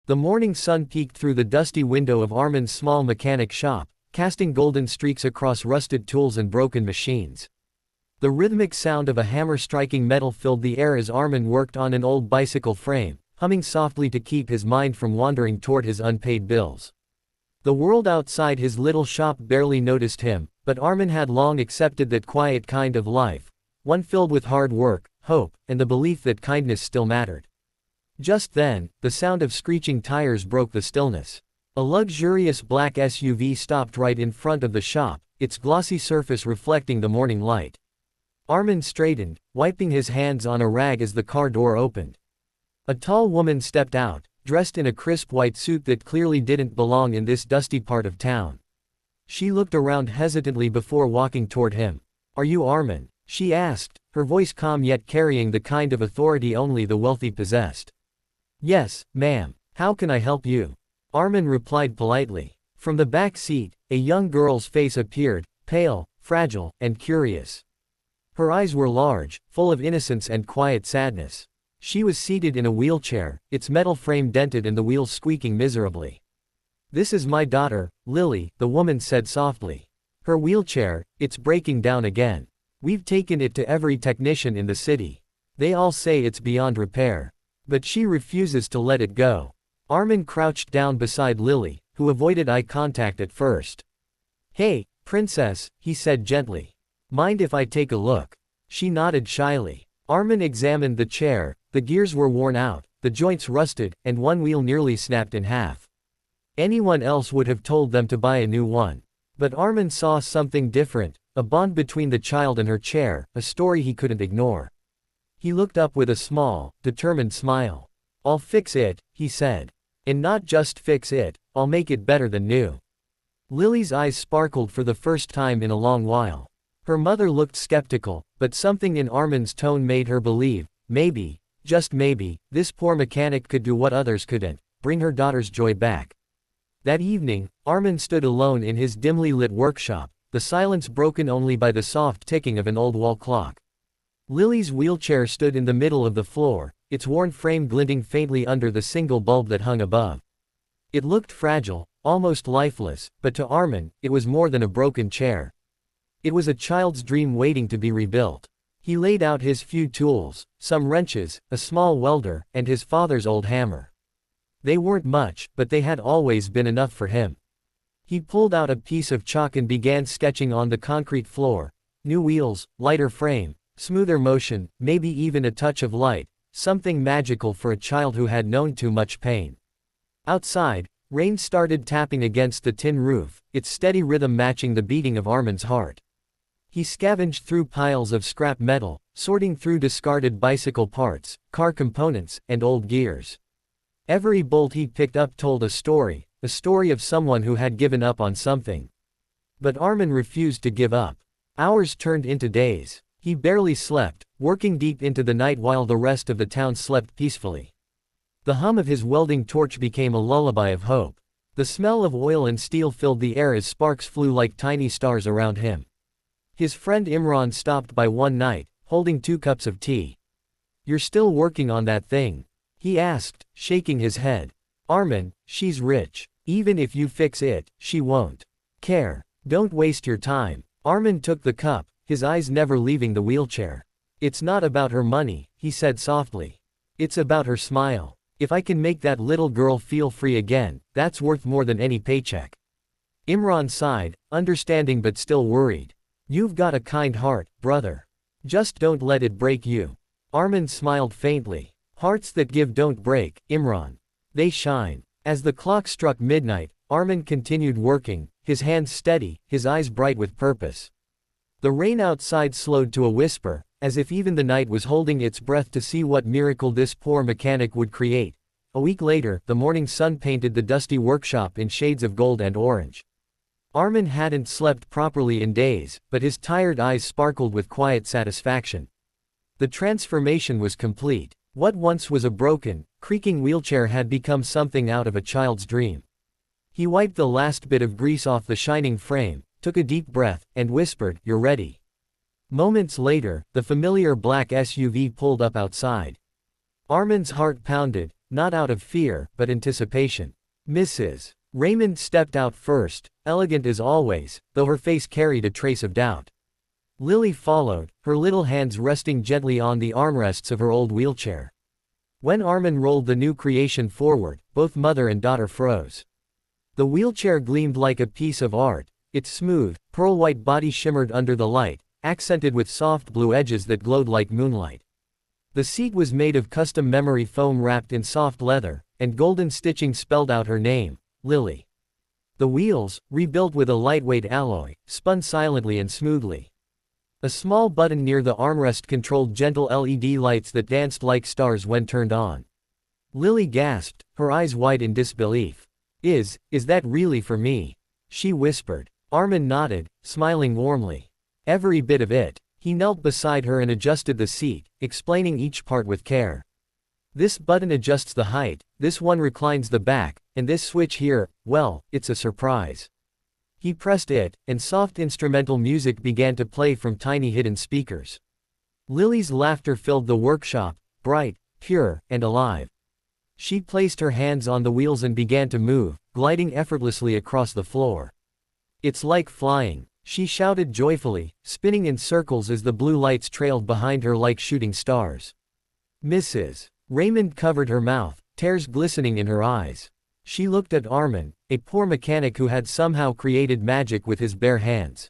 The morning sun peeked through the dusty window of Armin's small mechanic shop, casting golden streaks across rusted tools and broken machines. The rhythmic sound of a hammer striking metal filled the air as Armin worked on an old bicycle frame, humming softly to keep his mind from wandering toward his unpaid bills. The world outside his little shop barely noticed him, but Armin had long accepted that quiet kind of life, one filled with hard work, hope, and the belief that kindness still mattered. Just then, the sound of screeching tires broke the stillness. A luxurious black SUV stopped right in front of the shop, its glossy surface reflecting the morning light. Armin straightened, wiping his hands on a rag as the car door opened. A tall woman stepped out, dressed in a crisp white suit that clearly didn't belong in this dusty part of town. She looked around hesitantly before walking toward him. "Are you Armin?" she asked, her voice calm yet carrying the kind of authority only the wealthy possessed. "Yes, ma'am. How can I help you?" Armin replied politely. From the back seat, a young girl's face appeared, pale, fragile, and curious. Her eyes were large, full of innocence and quiet sadness. She was seated in a wheelchair, its metal frame dented and the wheels squeaking miserably. "This is my daughter, Lily," the woman said softly. "Her wheelchair, it's breaking down again. We've taken it to every technician in the city. They all say it's beyond repair. But she refuses to let it go." Armin crouched down beside Lily, who avoided eye contact at first. "Hey, princess," he said gently. "Mind if I take a look?" She nodded shyly. Armin examined the chair. The gears were worn out, the joints rusted, and one wheel nearly snapped in half. Anyone else would have told them to buy a new one. But Armin saw something different, a bond between the child and her chair, a story he couldn't ignore. He looked up with a small, determined smile. "I'll fix it," he said. "And not just fix it, I'll make it better than new." Lily's eyes sparkled for the first time in a long while. Her mother looked skeptical, but something in Armin's tone made her believe, maybe, just maybe, this poor mechanic could do what others couldn't, bring her daughter's joy back. That evening, Armin stood alone in his dimly lit workshop, the silence broken only by the soft ticking of an old wall clock. Lily's wheelchair stood in the middle of the floor, its worn frame glinting faintly under the single bulb that hung above. It looked fragile, almost lifeless, but to Armin, it was more than a broken chair. It was a child's dream waiting to be rebuilt. He laid out his few tools, some wrenches, a small welder, and his father's old hammer. They weren't much, but they had always been enough for him. He pulled out a piece of chalk and began sketching on the concrete floor. New wheels, lighter frame, smoother motion, maybe even a touch of light, something magical for a child who had known too much pain. Outside, rain started tapping against the tin roof, its steady rhythm matching the beating of Armin's heart. He scavenged through piles of scrap metal, sorting through discarded bicycle parts, car components, and old gears. Every bolt he picked up told a story of someone who had given up on something. But Armin refused to give up. Hours turned into days. He barely slept, working deep into the night while the rest of the town slept peacefully. The hum of his welding torch became a lullaby of hope. The smell of oil and steel filled the air as sparks flew like tiny stars around him. His friend Imran stopped by one night, holding 2 cups of tea. "You're still working on that thing?" he asked, shaking his head. "Armin, she's rich. Even if you fix it, she won't care. Don't waste your time." Armin took the cup, his eyes never leaving the wheelchair. "It's not about her money," he said softly. "It's about her smile. If I can make that little girl feel free again, that's worth more than any paycheck." Imran sighed, understanding but still worried. "You've got a kind heart, brother. Just don't let it break you." Armin smiled faintly. "Hearts that give don't break, Imran. They shine." As the clock struck midnight, Armin continued working, his hands steady, his eyes bright with purpose. The rain outside slowed to a whisper, as if even the night was holding its breath to see what miracle this poor mechanic would create. A week later, the morning sun painted the dusty workshop in shades of gold and orange. Armin hadn't slept properly in days, but his tired eyes sparkled with quiet satisfaction. The transformation was complete. What once was a broken, creaking wheelchair had become something out of a child's dream. He wiped the last bit of grease off the shining frame, took a deep breath, and whispered, "You're ready." Moments later, the familiar black SUV pulled up outside. Armin's heart pounded, not out of fear, but anticipation. Mrs. Raymond stepped out first, elegant as always, though her face carried a trace of doubt. Lily followed, her little hands resting gently on the armrests of her old wheelchair. When Armin rolled the new creation forward, both mother and daughter froze. The wheelchair gleamed like a piece of art, its smooth, pearl-white body shimmered under the light, accented with soft blue edges that glowed like moonlight. The seat was made of custom memory foam wrapped in soft leather, and golden stitching spelled out her name, Lily. The wheels, rebuilt with a lightweight alloy, spun silently and smoothly. A small button near the armrest controlled gentle LED lights that danced like stars when turned on. Lily gasped, her eyes wide in disbelief. Is that really for me?" she whispered. Armin nodded, smiling warmly. "Every bit of it." He knelt beside her and adjusted the seat, explaining each part with care. "This button adjusts the height, this one reclines the back, and this switch here, well, it's a surprise." He pressed it, and soft instrumental music began to play from tiny hidden speakers. Lily's laughter filled the workshop, bright, pure, and alive. She placed her hands on the wheels and began to move, gliding effortlessly across the floor. "It's like flying," she shouted joyfully, spinning in circles as the blue lights trailed behind her like shooting stars. Mrs. Raymond covered her mouth, tears glistening in her eyes. She looked at Armin, a poor mechanic who had somehow created magic with his bare hands.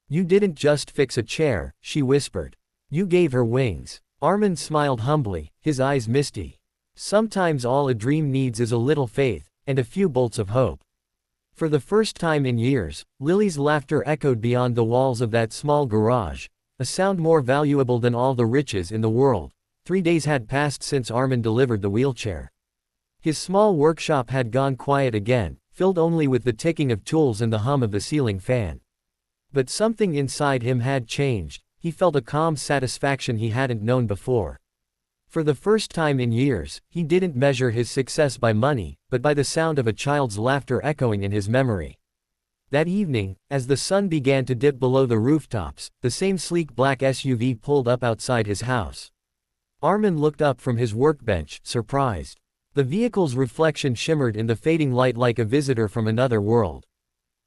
"You didn't just fix a chair," she whispered. "You gave her wings." Armin smiled humbly, his eyes misty. Sometimes all a dream needs is a little faith, and a few bolts of hope. For the first time in years, Lily's laughter echoed beyond the walls of that small garage, a sound more valuable than all the riches in the world. 3 days had passed since Armin delivered the wheelchair. His small workshop had gone quiet again, filled only with the ticking of tools and the hum of the ceiling fan. But something inside him had changed. He felt a calm satisfaction he hadn't known before. For the first time in years, he didn't measure his success by money, but by the sound of a child's laughter echoing in his memory. That evening, as the sun began to dip below the rooftops, the same sleek black SUV pulled up outside his house. Armin looked up from his workbench, surprised. The vehicle's reflection shimmered in the fading light like a visitor from another world.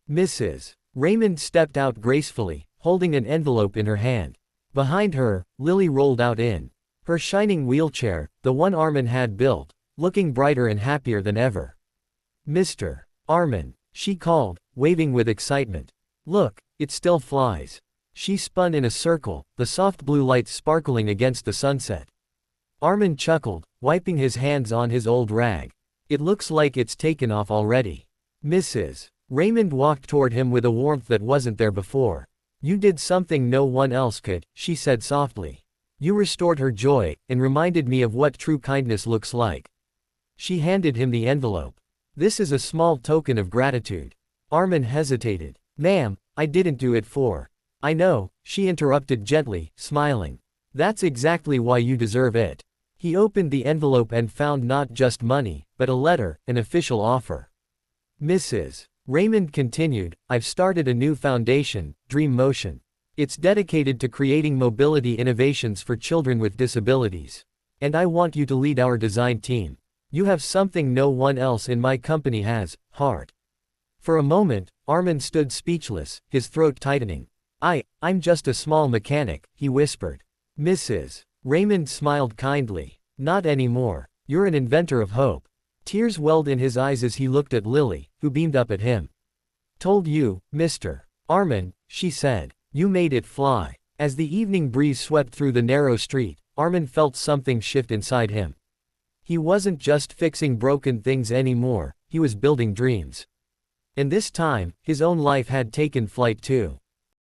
Mrs. Raymond stepped out gracefully, holding an envelope in her hand. Behind her, Lily rolled out in her shining wheelchair, the one Armin had built, looking brighter and happier than ever. "Mr. Armin," she called, waving with excitement. "Look, it still flies." She spun in a circle, the soft blue lights sparkling against the sunset. Armin chuckled, wiping his hands on his old rag. "It looks like it's taken off already." Mrs. Raymond walked toward him with a warmth that wasn't there before. "You did something no one else could," she said softly. "You restored her joy, and reminded me of what true kindness looks like." She handed him the envelope. "This is a small token of gratitude." Armin hesitated. "Ma'am, I didn't do it for." "I know," she interrupted gently, smiling. "That's exactly why you deserve it." He opened the envelope and found not just money, but a letter, an official offer. Mrs. Raymond continued, "I've started a new foundation, Dream Motion. It's dedicated to creating mobility innovations for children with disabilities. And I want you to lead our design team. You have something no one else in my company has, heart." For a moment, Armin stood speechless, his throat tightening. I'm just a small mechanic," he whispered. Mrs. Raymond smiled kindly. "Not anymore. You're an inventor of hope." Tears welled in his eyes as he looked at Lily, who beamed up at him. "Told you, Mr. Armin," she said. "You made it fly." As the evening breeze swept through the narrow street, Armin felt something shift inside him. He wasn't just fixing broken things anymore, he was building dreams. And this time, his own life had taken flight too.